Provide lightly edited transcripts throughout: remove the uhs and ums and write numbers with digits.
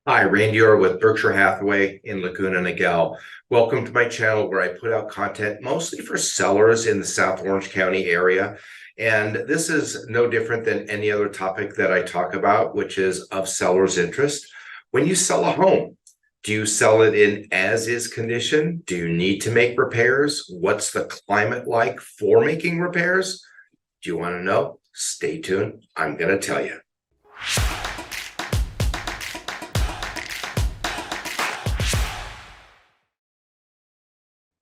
Hi, Randy Orr with Berkshire Hathaway in Laguna Niguel. Welcome to my channel where I put out content mostly for sellers in the South Orange County area. And this is no different than any other topic that I talk about, which is of seller's interest. When you sell a home, do you sell it in as-is condition? Do you need to make repairs? What's the climate like for making repairs? Do you want to know? Stay tuned. I'm going to tell you.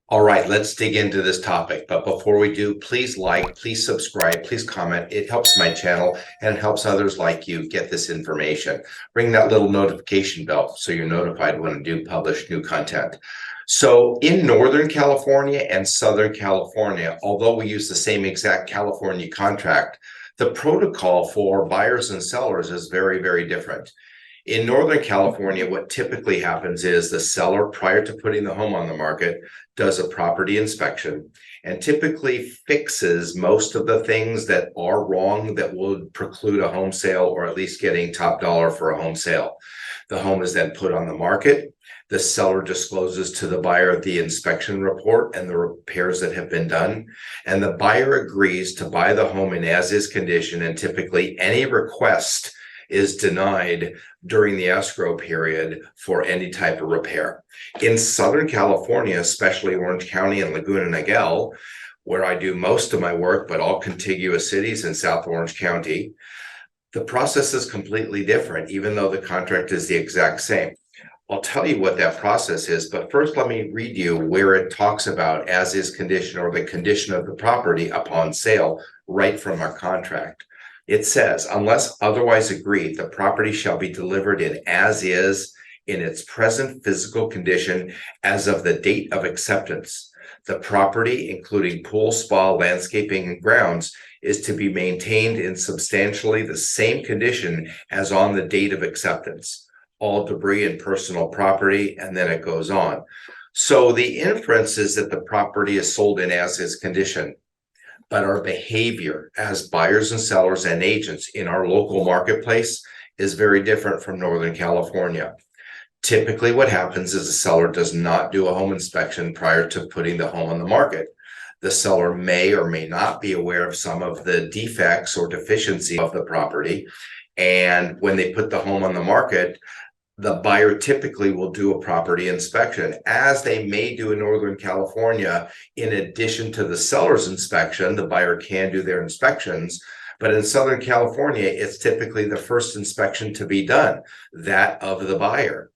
All right, let's dig into this topic. But before we do, please like, please subscribe, please comment. It helps my channel and helps others like you get this information. Ring that little notification bell so you're notified when I do publish new content. So in Northern California and Southern California, although we use the same exact California contract, the protocol for buyers and sellers is very, very different. In Northern California, what typically happens is the seller, prior to putting the home on the market, does a property inspection and typically fixes most of the things that are wrong that would preclude a home sale or at least getting top dollar for a home sale. The home is then put on the market. The seller discloses to the buyer the inspection report and the repairs that have been done. And the buyer agrees to buy the home in as-is condition, and typically any request is denied during the escrow period for any type of repair. In Southern California, especially Orange County and Laguna Niguel, where I do most of my work, but all contiguous cities in South Orange County, the process is completely different, even though the contract is the exact same. I'll tell you what that process is, but first let me read you where it talks about as-is condition or the condition of the property upon sale right from our contract. It says, unless otherwise agreed, the property shall be delivered in as is in its present physical condition as of the date of acceptance. The property, including pool, spa, landscaping, and grounds, is to be maintained in substantially the same condition as on the date of acceptance. All debris and personal property, and then it goes on. So the inference is that the property is sold in as-is condition. But our behavior as buyers and sellers and agents in our local marketplace is very different from Northern California. Typically, what happens is the seller does not do a home inspection prior to putting the home on the market. The seller may or may not be aware of some of the defects or deficiency of the property. And when they put the home on the market, the buyer typically will do a property inspection, as they may do in Northern California. In addition to the seller's inspection, the buyer can do their inspections. But in Southern California, it's typically the first inspection to be done, that of the buyer.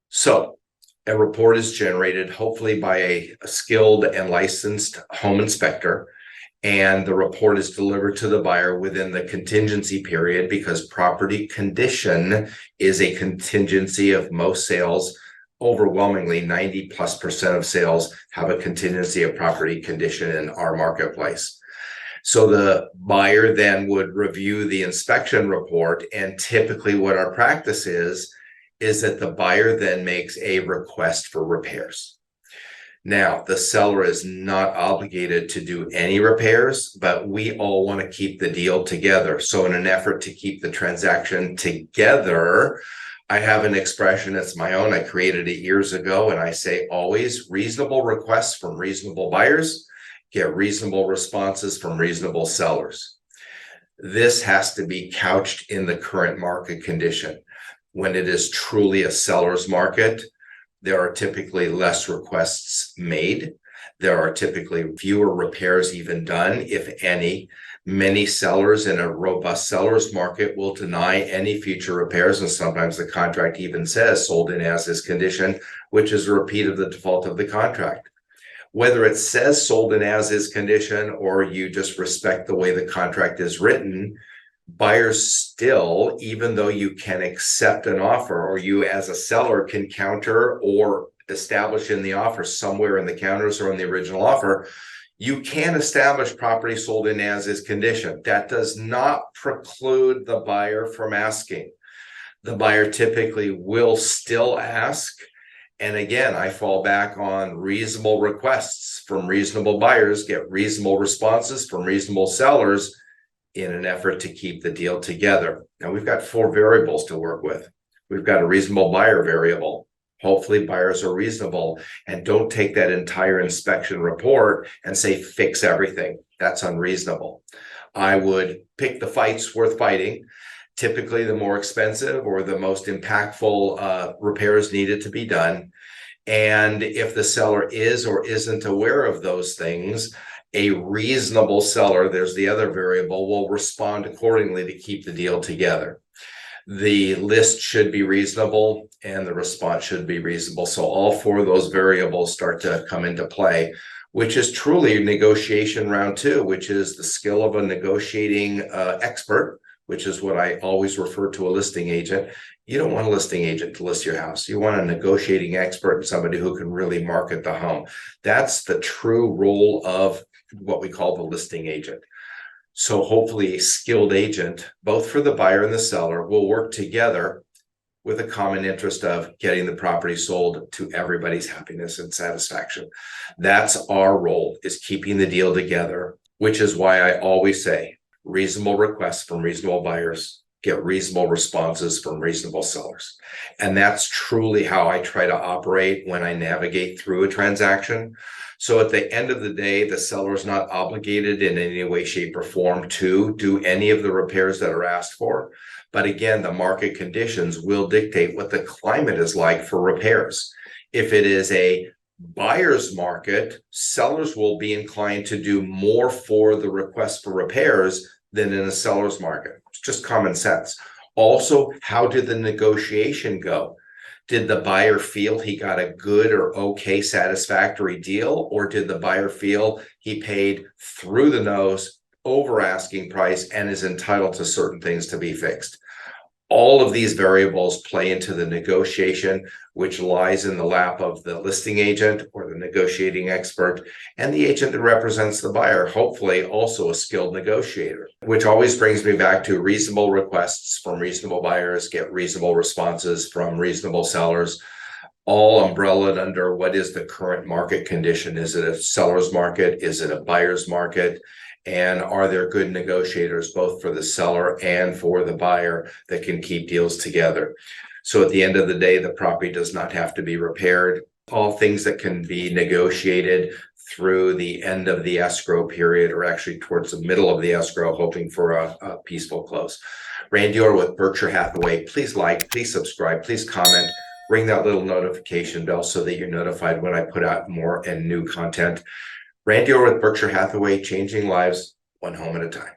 So a report is generated, hopefully by a skilled and licensed home inspector, and the report is delivered to the buyer within the contingency period, because property condition is a contingency of most sales. Overwhelmingly, 90+% of sales have a contingency of property condition in our marketplace. So the buyer then would review the inspection report, and typically what our practice is that the buyer then makes a request for repairs. Now, the seller is not obligated to do any repairs, but we all want to keep the deal together. So in an effort to keep the transaction together, I have an expression, it's my own, I created it years ago, and I say always: reasonable requests from reasonable buyers get reasonable responses from reasonable sellers. This has to be couched in the current market condition. When it is truly a seller's market, there are typically less requests made. There are typically fewer repairs even done, if any. Many sellers in a robust seller's market will deny any future repairs, and sometimes the contract even says sold in as-is condition, which is a repeat of the default of the contract. Whether it says sold in as-is condition or you just respect the way the contract is written, buyers still, even though you can accept an offer, or you as a seller can counter or establish in the offer somewhere in the counters or in the original offer, you can establish property sold in as-is condition. That does not preclude the buyer from asking. The buyer typically will still ask. And again, I fall back on reasonable requests from reasonable buyers, get reasonable responses from reasonable sellers, in an effort to keep the deal together. Now, we've got 4 variables to work with. We've got a reasonable buyer variable. Hopefully buyers are reasonable and don't take that entire inspection report and say, fix everything. That's unreasonable. I would pick the fights worth fighting. Typically the more expensive or the most impactful repairs needed to be done. And if the seller is or isn't aware of those things, a reasonable seller, there's the other variable, will respond accordingly to keep the deal together. The list should be reasonable and the response should be reasonable. So all four of those variables start to come into play, which is truly negotiation round two, which is the skill of a negotiating expert, which is what I always refer to a listing agent. You don't want a listing agent to list your house. You want a negotiating expert and somebody who can really market the home. That's the true role of what we call the listing agent. So hopefully a skilled agent, both for the buyer and the seller, will work together with a common interest of getting the property sold to everybody's happiness and satisfaction. That's our role, is keeping the deal together, which is why I always say reasonable requests from reasonable buyers get reasonable responses from reasonable sellers. And that's truly how I try to operate when I navigate through a transaction. So at the end of the day, the seller is not obligated in any way, shape, or form to do any of the repairs that are asked for. But again, the market conditions will dictate what the climate is like for repairs. If it is a buyer's market, sellers will be inclined to do more for the request for repairs than in a seller's market. It's just common sense. Also, how did the negotiation go? Did the buyer feel he got a good or okay satisfactory deal, or did the buyer feel he paid through the nose, over asking price, and is entitled to certain things to be fixed? All of these variables play into the negotiation, which lies in the lap of the listing agent or the negotiating expert, and the agent that represents the buyer, hopefully also a skilled negotiator, which always brings me back to reasonable requests from reasonable buyers, get reasonable responses from reasonable sellers, all umbrellaed under what is the current market condition. Is it a seller's market? Is it a buyer's market? And are there good negotiators, both for the seller and for the buyer, that can keep deals together? So at the end of the day, the property does not have to be repaired. All things that can be negotiated through the end of the escrow period, or actually towards the middle of the escrow, hoping for a peaceful close. Randy Orr with Berkshire Hathaway. Please like, please subscribe, please comment, ring that little notification bell so that you're notified when I put out more and new content. Randy Orr with Berkshire Hathaway, changing lives one home at a time.